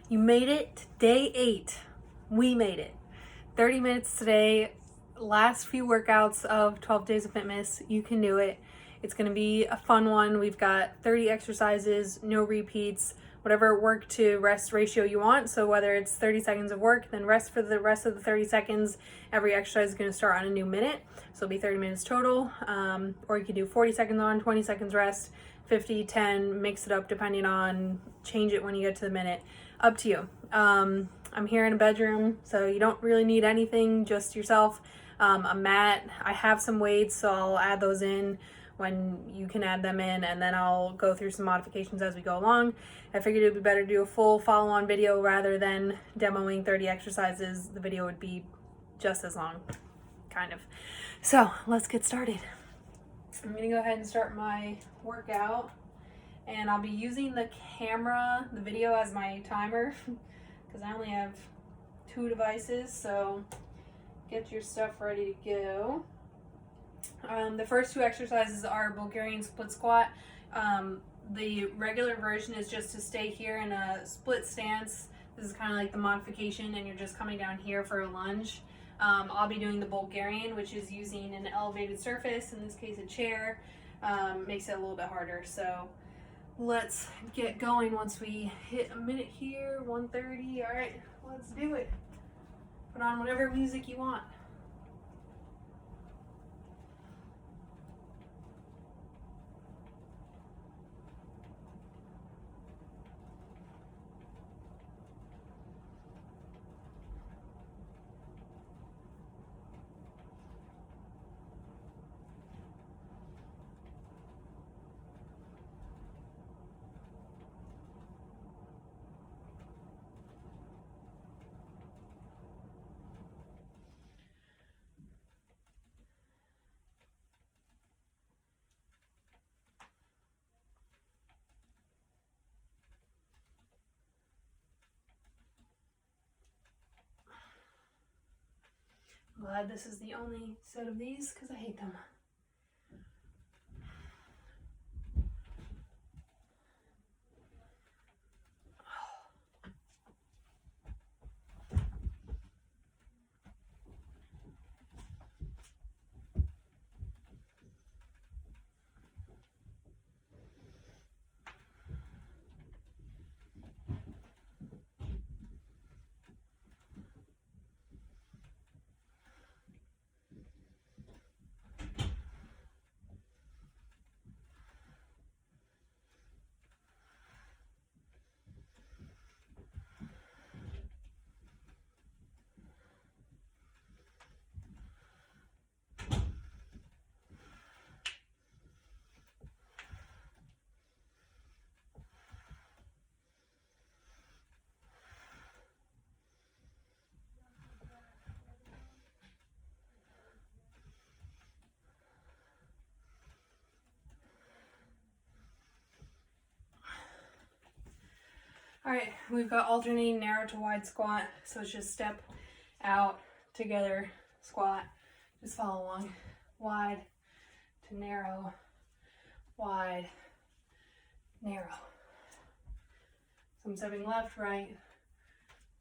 You made it to day 8. We made it. 30 minutes today. Last few workouts of 12 Days of Fitmas. You can do it. It's going to be a fun one. We've got 30 exercises, no repeats, whatever work to rest ratio you want. So whether it's 30 seconds of work, then rest for the rest of the 30 seconds. Every exercise is going to start on a new minute. So it'll be 30 minutes total. Or you can do 40 seconds on, 20 seconds rest, 50, 10, mix it up depending on, change it when you get to the minute. Up to you. I'm here in a bedroom, so you don't really need anything, just yourself. A mat. I have some weights, so I'll add those in when you can add them in, and then I'll go through some modifications as we go along. I figured it would be better to do a full follow-on video rather than demoing 30 exercises. The video would be just as long, kind of. So let's get started. I'm gonna go ahead and start my workout, and I'll be using the camera, the video, as my timer because I only have 2 devices, so get your stuff ready to go. The first 2 exercises are Bulgarian split squat. The regular version is just to stay here in a split stance. This is kind of like the modification, and you're just coming down here for a lunge. I'll be doing the Bulgarian, which is using an elevated surface, in this case a chair. Makes it a little bit harder. So let's get going once we hit a minute here, 1:30. All right, let's do it. Put on whatever music you want. I'm glad this is the only set of these because I hate them. All right, we've got alternating narrow to wide squat. So it's just step out, together, squat. Just follow along. Wide to narrow, wide, narrow. So I'm stepping left, right,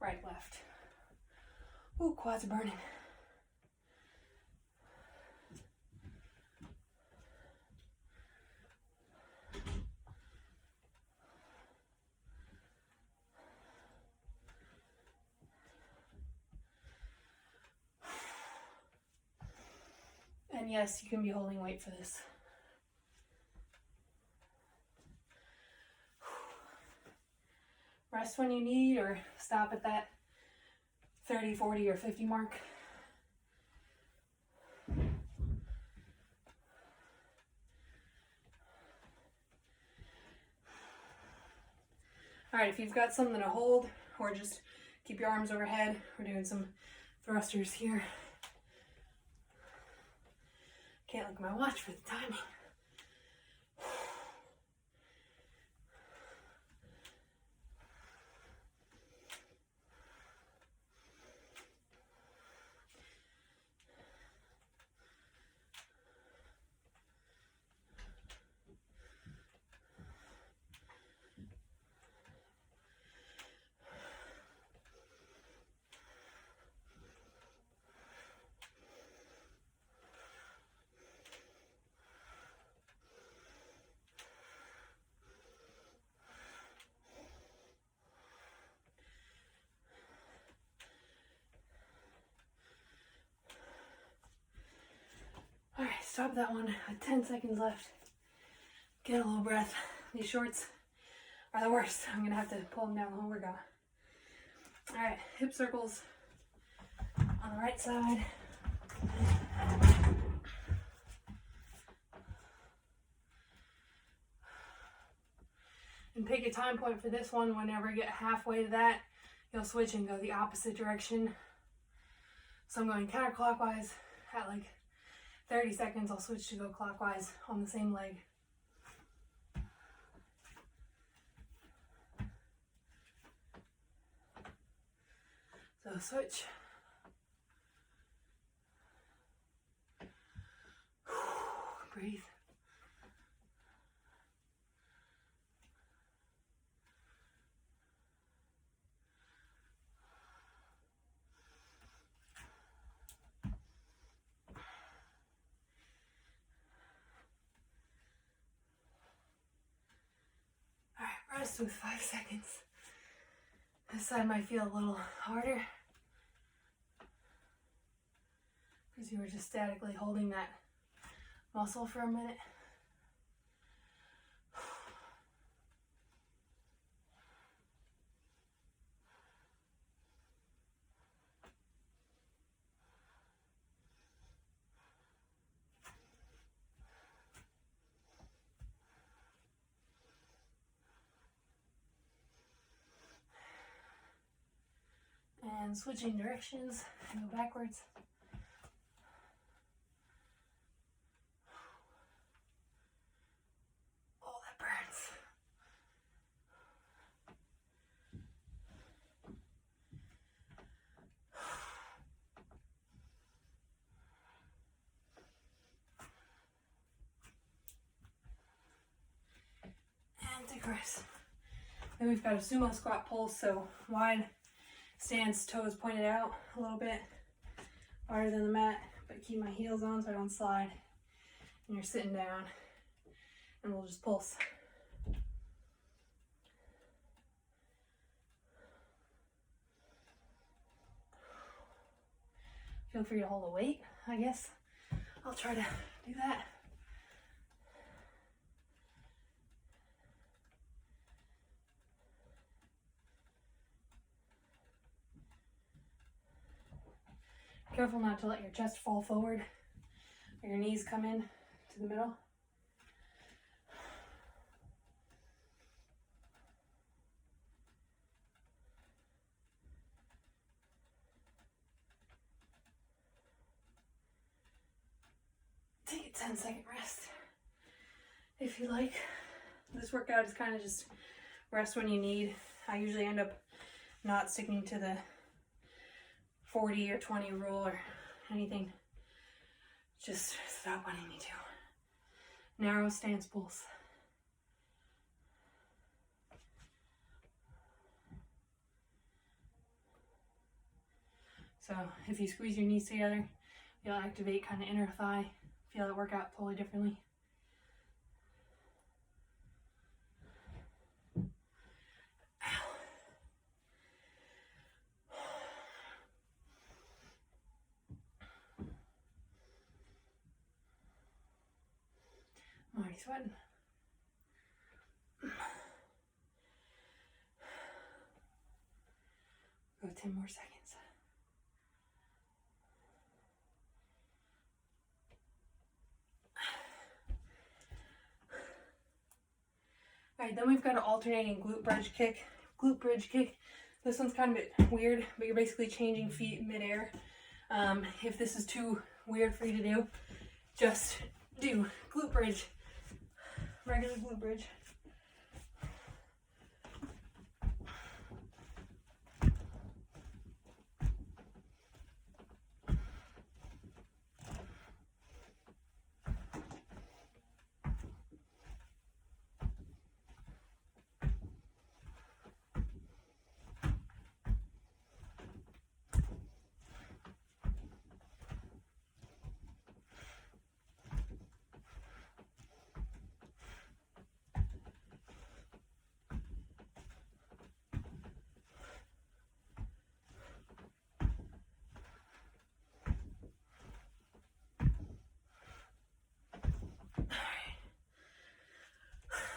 right, left. Ooh, quads are burning. And yes, you can be holding weight for this. Rest when you need, or stop at that 30, 40, or 50 mark. All right, if you've got something to hold, or just keep your arms overhead, we're doing some thrusters here. Can't look at my watch for the timing. stop that one at 10 seconds left. Get a little breath. These shorts are the worst. I'm gonna have to pull them down the whole workout. All right, hip circles on the right side. And pick a time point for this one. Whenever you get halfway to that, you'll switch and go the opposite direction. So I'm going counterclockwise. At like 30 seconds, I'll switch to go clockwise on the same leg. So switch. Breathe. All right, rest with 5 seconds. This side might feel a little harder because you were just statically holding that muscle for a minute. And switching directions, go backwards. Oh, that burns. And take a rest. Then we've got a sumo squat pulse, so wide stance, toes pointed out a little bit, wider than the mat, but keep my heels on so I don't slide. And you're sitting down, and we'll just pulse. Feel free to hold a weight, I guess. I'll try to do that. Careful not to let your chest fall forward or your knees come in to the middle. Take a 10-second rest if you like. This workout is kind of just rest when you need. I usually end up not sticking to the 40 or 20 rule or anything. Just stop when I need to. Narrow stance pulse. So if you squeeze your knees together, you'll activate kind of inner thigh. Feel it work out totally differently. I'm already sweating. Go 10 more seconds. All right, then we've got an alternating glute bridge kick. Glute bridge kick. This one's kind of a bit weird, but you're basically changing feet midair. If this is too weird for you to do, just do glute bridge. Regular glute bridge.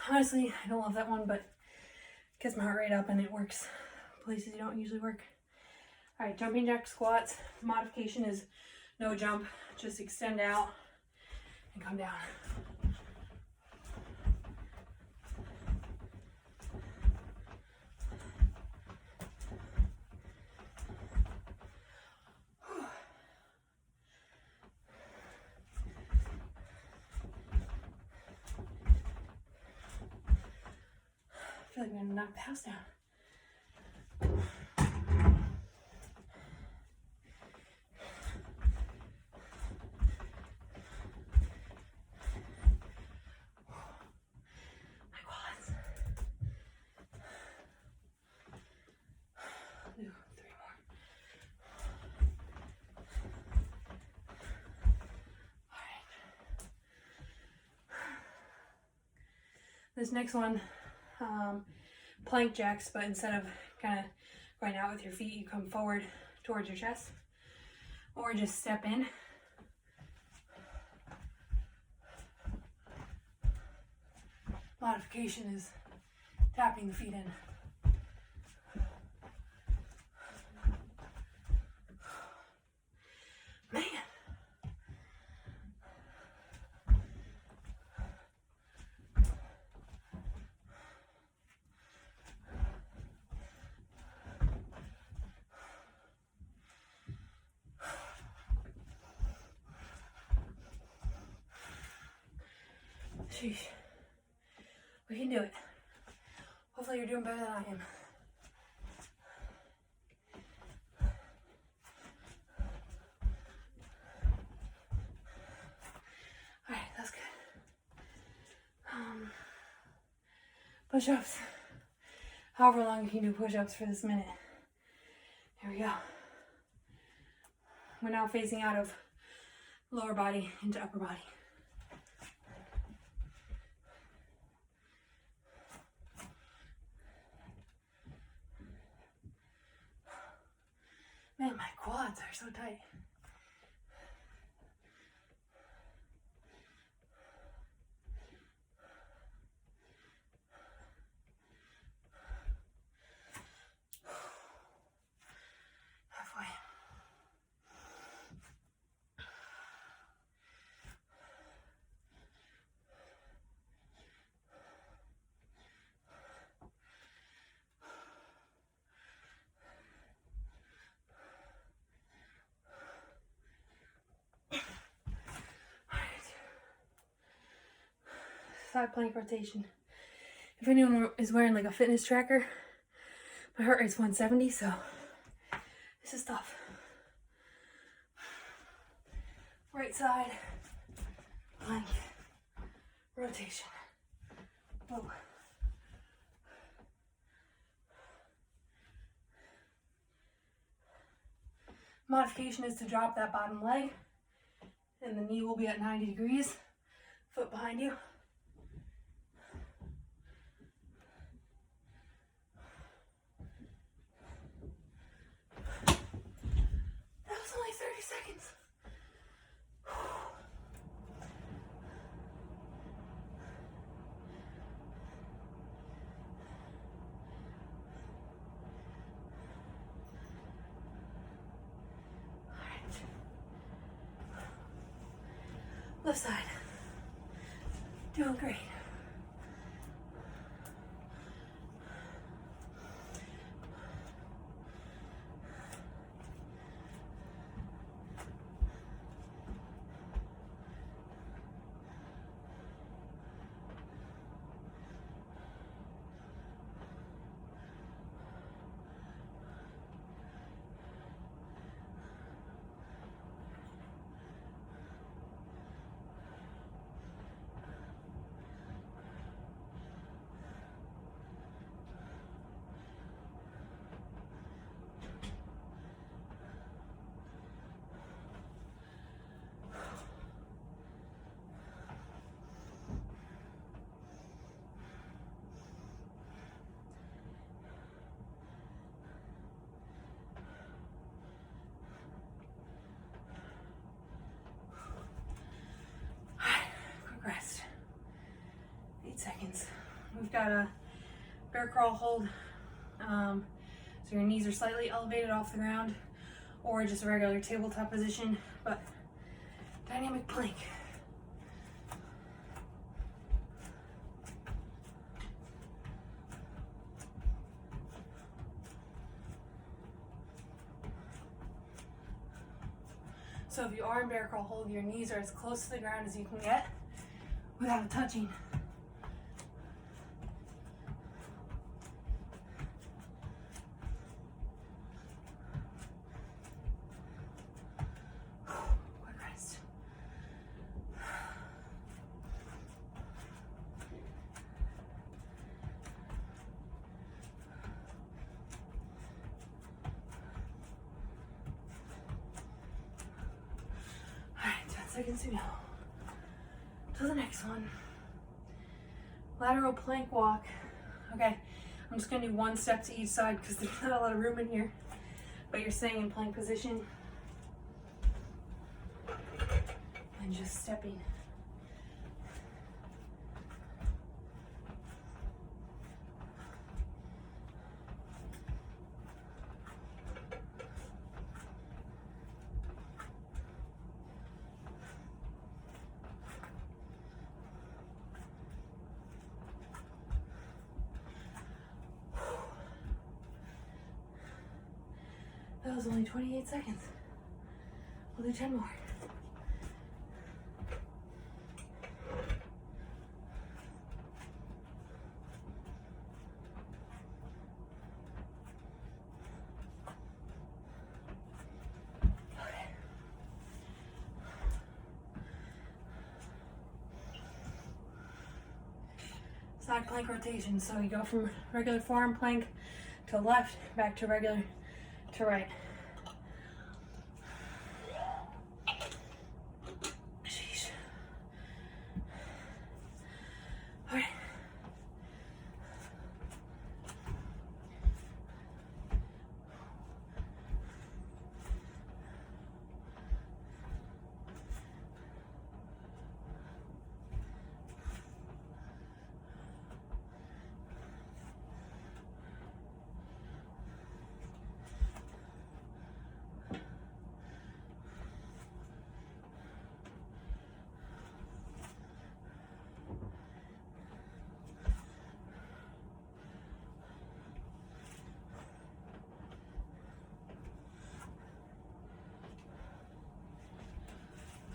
Honestly, I don't love that one, but it gets my heart rate up and it works places you don't usually work. All right, jumping jack squats. Modification is no jump, just extend out and come down. I feel like I'm gonna knock the house down. My quads. Do 3 more. All right. This next one, plank jacks, but instead of kind of going out with your feet, you come forward towards your chest, or just step in. Modification is tapping the feet in. Man. Sheesh. We can do it. Hopefully you're doing better than I am. Alright, that's good. Push-ups. However long you can do push-ups for this minute. Here we go. We're now phasing out of lower body into upper body. Man, my quads are so tight. Halfway. Side plank rotation. If anyone is wearing like a fitness tracker, my heart rate's 170, so this is tough. Right side plank rotation. Whoa. Modification is to drop that bottom leg, and the knee will be at 90 degrees, foot behind you. That was only 30 seconds. Left side. Doing great. we've got a bear crawl hold. So your knees are slightly elevated off the ground, or just a regular tabletop position, but dynamic plank. So if you are in bear crawl hold, your knees are as close to the ground as you can get without touching. Quick rest. All right, 10 seconds to go. To the next one. Lateral plank walk. Okay, I'm just gonna do one step to each side because there's not a lot of room in here, but you're staying in plank position and just stepping. That was only 28 seconds. We'll do 10 more. Okay. Side plank rotation. So you go from regular forearm plank to left, back to regular to right. Sheesh. All right.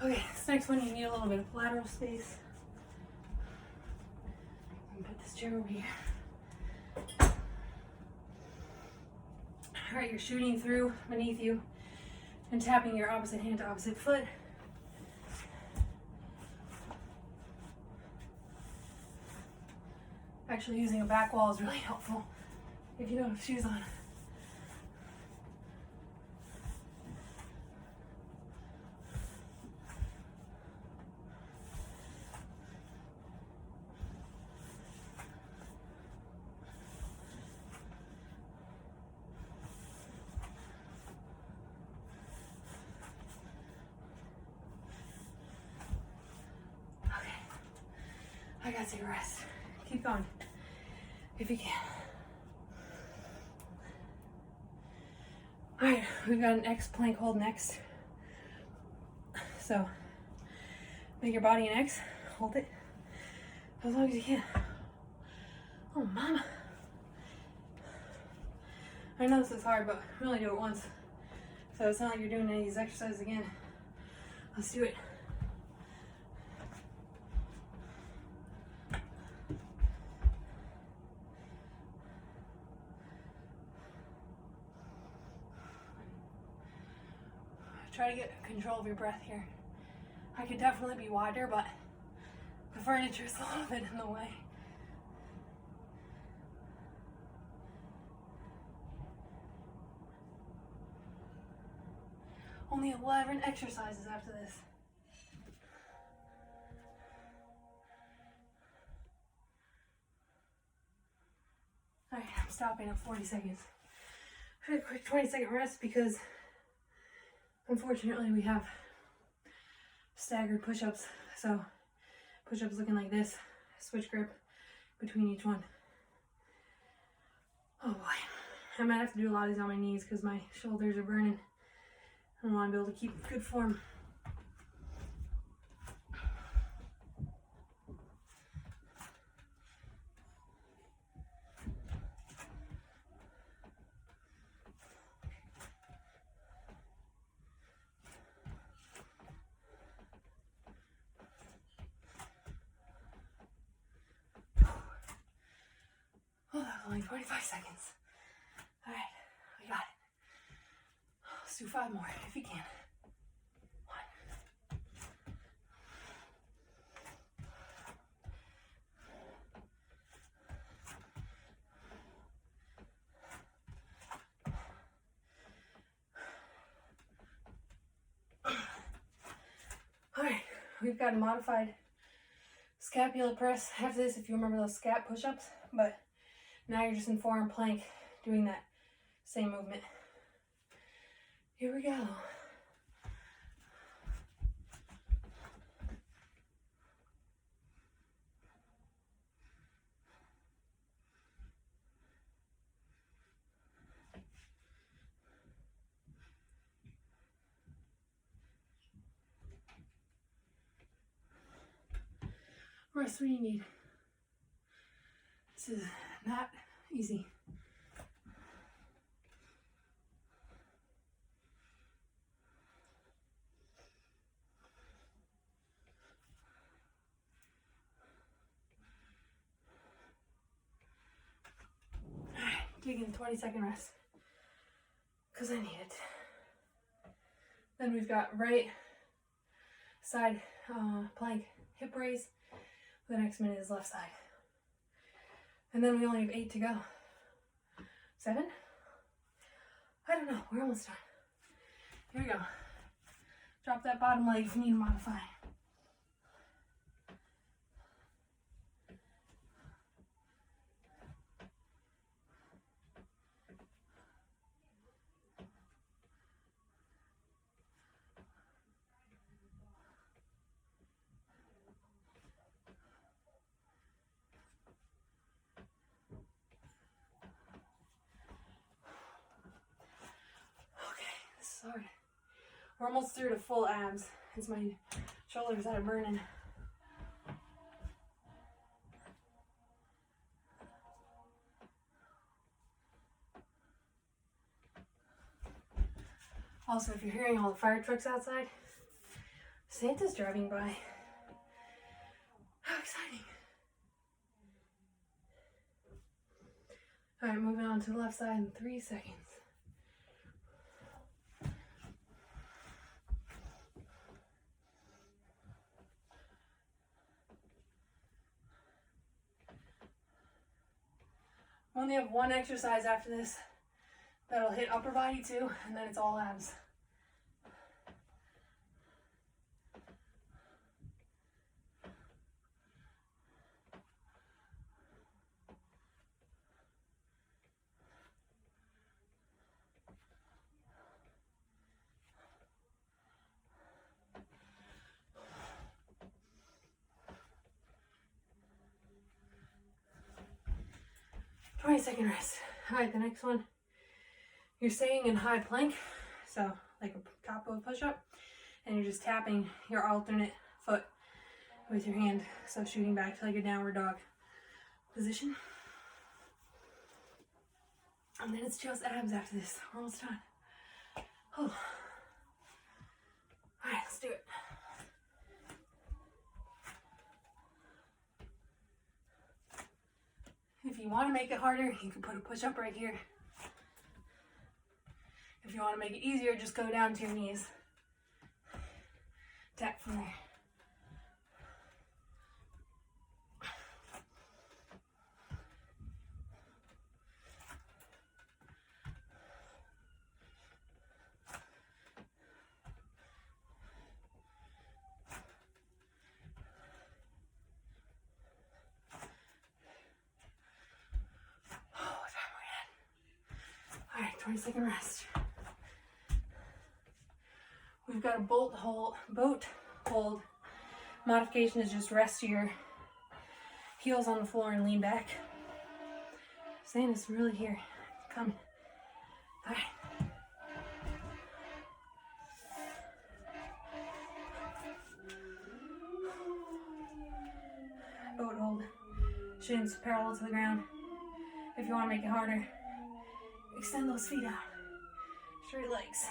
Okay, this next one you need a little bit of lateral space. I'm gonna put this chair over here. All right, you're shooting through beneath you and tapping your opposite hand to opposite foot. Actually, using a back wall is really helpful if you don't have shoes on. I gotta take a rest. Keep going, if you can. All right, we've got an X plank hold next. So, make your body an X, hold it as long as you can. Oh, mama. I know this is hard, but we only do it once. So it's not like you're doing any of these exercises again. Let's do it. Try to get control of your breath here. I could definitely be wider, but the furniture is a little bit in the way. Only 11 exercises after this. All right, I'm stopping at 40 seconds. I had a quick 20-second rest because unfortunately we have staggered push-ups. So push-ups looking like this, switch grip, between each one. Oh boy. I might have to do a lot of these on my knees because my shoulders are burning. I want to be able to keep good form. Oh, that was only 45 seconds. All right, we got it. Let's do 5 more if you can. 1. All right, we've got a modified scapular press after this, if you remember those scap push-ups, but now you're just in forearm plank doing that same movement. Here we go. Rest when you need. This is not easy. Alright, taking a 20-second rest because I need it. Then we've got right side plank hip raise. The next minute is left side. And then we only have 8 to go. 7? I don't know. We're almost done. Here we go. Drop that bottom leg if you need to modify. Sorry. We're almost through to full abs. It's my shoulders that are burning. Also, if you're hearing all the fire trucks outside, Santa's driving by. How exciting. Alright, moving on to the left side in 3 seconds. We only have one exercise after this that'll hit upper body too, and then it's all abs. Second rest. Alright, the next one, you're staying in high plank, so like a top of a push-up, and you're just tapping your alternate foot with your hand, so shooting back to like a downward dog position. And then it's just abs after this. We're almost done. Oh. Alright, let's do it. If you want to make it harder, you can put a push-up right here. If you want to make it easier, just go down to your knees. Tap from there. Alright, 20-second rest. We've got a boat hold. Modification is just rest your Heels on the floor and lean back. Sand is really here. Come. All right. Boat hold. Shins parallel to the ground. If you want to make it harder, extend those feet out. Straight legs.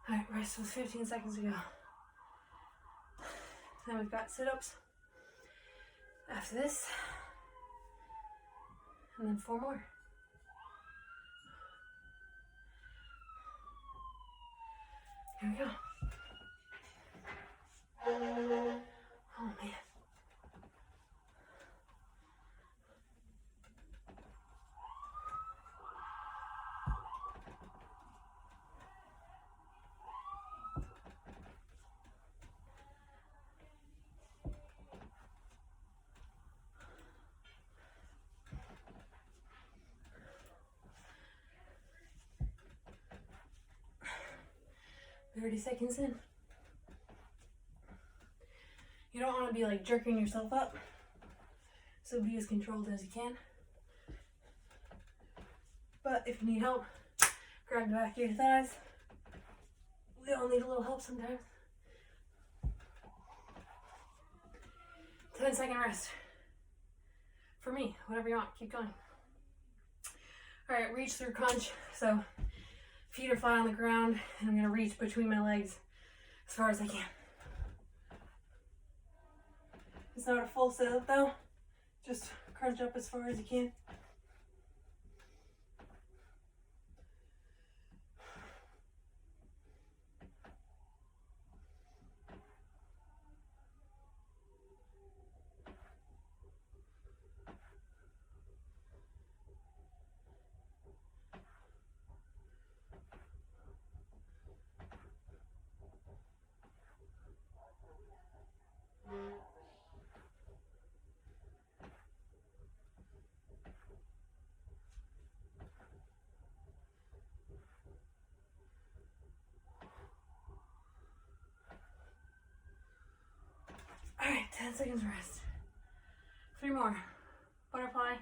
All right, rest was 15 seconds ago. Then we've got sit-ups after this, and then 4 more. Here we go. Oh man. 30 seconds in. You don't want to be like jerking yourself up, so be as controlled as you can. But if you need help, grab the back of your thighs. We all need a little help sometimes. 10-second rest. For me, whatever you want, keep going. All right, reach through crunch. So feet are flat on the ground, and I'm gonna reach between my legs as far as I can. It's not a full sit up though, just crunch up as far as you can. All right, 10 seconds rest. 3 more. Butterfly,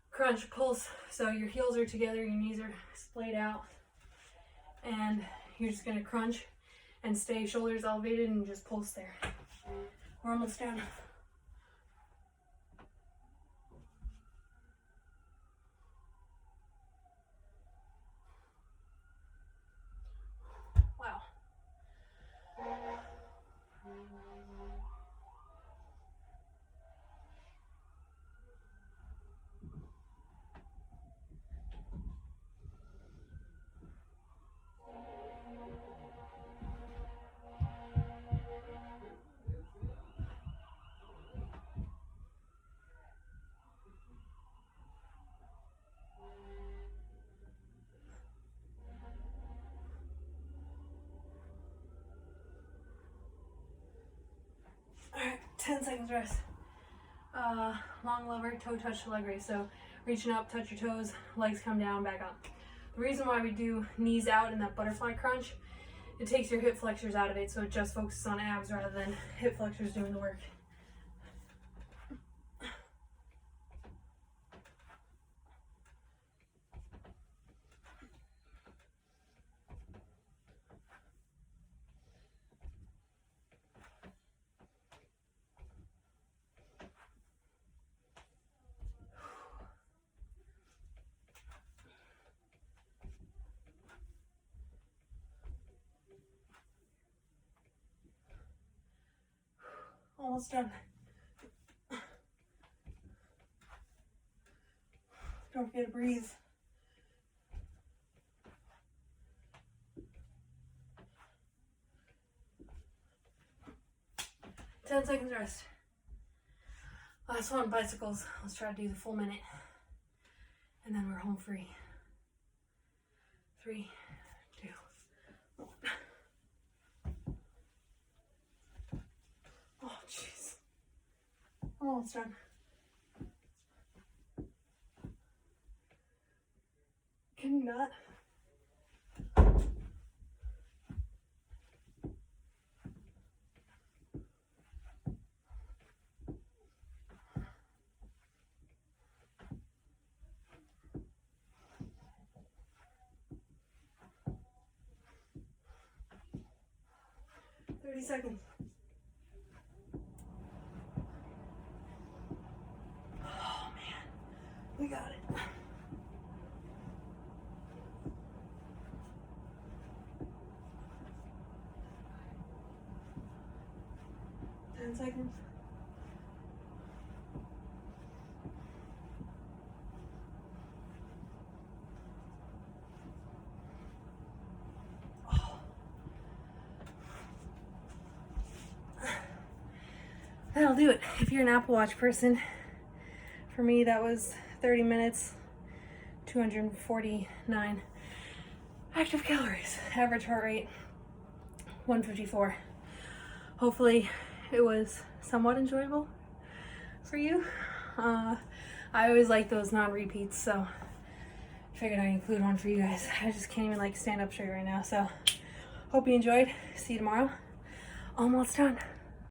crunch, pulse. So your heels are together, your knees are splayed out, and you're just gonna crunch and stay shoulders elevated and just pulse there. We're almost done. Wow. All right, 10 seconds rest. Long lever, toe touch to leg raise. So reaching up, touch your toes, legs come down, back up. The reason why we do knees out in that butterfly crunch, it takes your hip flexors out of it, so it just focuses on abs rather than hip flexors doing the work. Almost done. Don't forget to breathe. "10 seconds rest. Last one, bicycles. Let's try to do the full minute. And then we're home free. 3, 2, 1. Oh, jeez. Almost done. Can you not? Seconds. Oh man, we got it. 10 seconds. That'll do it. If you're an Apple Watch person, for me that was 30 minutes, 249 active calories, average heart rate 154. Hopefully it was somewhat enjoyable for you. I always like those non-repeats, so I figured I'd include one for you guys. I just can't even like stand up straight right now, so hope you enjoyed. See you tomorrow. Almost done.